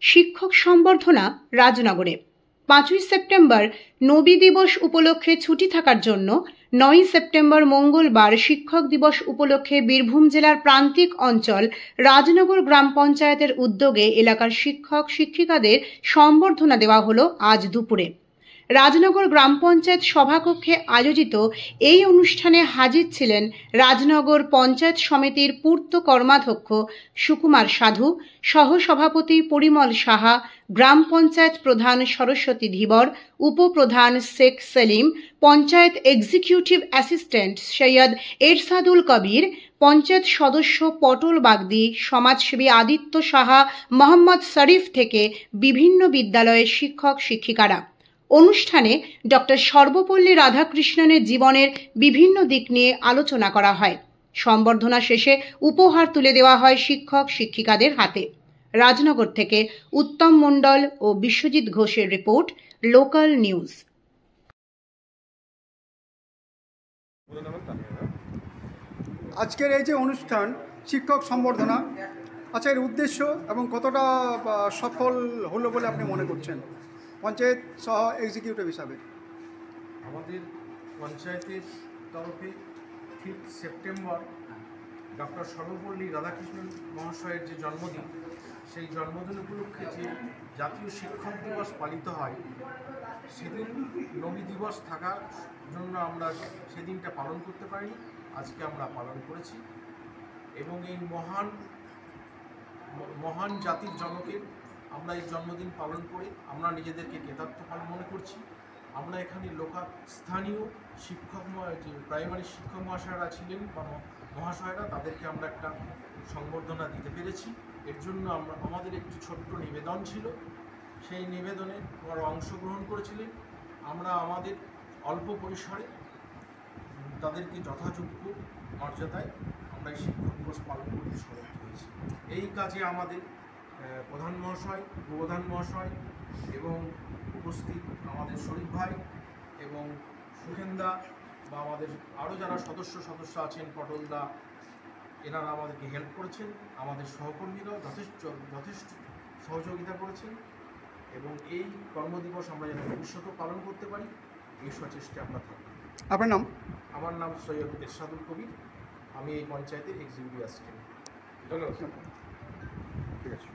শিক্ষক সম্বর্ধনা রাজনগরে। 5ই সেপ্টেম্বর নবী দিবস উপলক্ষে ছুটি থাকার জন্য 9ই সেপ্টেম্বর মঙ্গলবার শিক্ষক দিবস উপলক্ষে বীরভূম জেলার প্রান্তিক অঞ্চল রাজনগর গ্রাম পঞ্চায়েতের উদ্যোগে এলাকার শিক্ষক শিক্ষিকাদের সম্বর্ধনা দেওয়া হলো আজ দুপুরে। রাজনগর গ্রাম পঞ্চায়েত সভাকক্ষে আয়োজিত এই অনুষ্ঠানে হাজির ছিলেন রাজনগর পঞ্চায়েত সমিতির পূর্ত কর্মাধ্যক্ষ সুকুমার সাধু, সহসভাপতি পরিমল সাহা, গ্রাম পঞ্চায়েত প্রধান সরস্বতী ধীবর, উপপ্রধান শেখ সেলিম, পঞ্চায়েত এক্সিকিউটিভ অ্যাসিস্ট্যান্ট সৈয়দ এরশাদুল কবির, পঞ্চায়েত সদস্য পটল বাগদি, সমাজসেবী আদিত্য সাহা, মোহাম্মদ শরীফ থেকে বিভিন্ন বিদ্যালয়ের শিক্ষক শিক্ষিকারা। অনুষ্ঠানে ডক্টর সর্বপল্লী রাধাকৃষ্ণনের জীবনের বিভিন্ন দিক নিয়ে আলোচনা করা হয়। সম্বর্ধনা শেষে উপহার তুলে দেওয়া হয় শিক্ষক শিক্ষিকাদের হাতে। রাজনগর থেকে উত্তম মণ্ডল ও বিশ্বজিৎ ঘোষের রিপোর্ট, লোকাল নিউজ। আজকের এই যে অনুষ্ঠান শিক্ষক সম্বর্ধনা, আচ্ছা এর উদ্দেশ্য এবং কতটা সফল হলো বলে আপনি মনে করছেন পঞ্চায়েত সহ এক্সিকিউটিভ হিসাবে? আমাদের পঞ্চায়েতের তরফে 5 সেপ্টেম্বর ডক্টর সর্বপল্লী রাধাকৃষ্ণন মহাশয়ের যে জন্মদিন, সেই জন্মদিন উপলক্ষে যে জাতীয় শিক্ষক দিবস পালিত হয়, সেদিন নবী দিবস থাকার জন্য আমরা সেদিনটা পালন করতে পারিনি। আজকে আমরা পালন করেছি এবং এই মহান জাতির জনকের আমরা এই জন্মদিন পালন করে আমরা নিজেদেরকে কৃতার্থফল মনে করছি। আমরা এখানে স্থানীয় শিক্ষক যে প্রাইমারি শিক্ষক মহাশয়রা ছিলেন বা মহাশয়রা, তাদেরকে আমরা একটা সংবর্ধনা দিতে পেরেছি। এর জন্য আমাদের একটি ছোট্ট নিবেদন ছিল, সেই নিবেদনে ওরা অংশগ্রহণ করেছিলেন। আমরা আমাদের অল্প পরিসরে তাদেরকে যথাযোগ্য মর্যাদায় আমরা এই শিক্ষক দিবস পালন করতে সমর্থ হয়েছি। এই কাজে আমাদের প্রধান মহাশয়, উপপ্রধান মহাশয় এবং উপস্থিত আমাদের শরীফ ভাই এবং সুখেন্দা বা আমাদের আরও যারা সদস্য আছেন, পটলদা, এনারা আমাদেরকে হেল্প করেছেন। আমাদের সহকর্মীরাও যথেষ্ট সহযোগিতা করেছেন এবং এই কর্মদিবস আমরা যেন ভবিষ্যতেও পালন করতে পারি, এই সচেষ্টা আমরা থাকব। আপনার নাম? আমার নাম সৈয়দ এরশাদুল কবির, আমি এই পঞ্চায়েতের এক্সিকিউটিভ অ্যাসিস্ট্যান্ট। ধন্যবাদ। ঠিক আছে।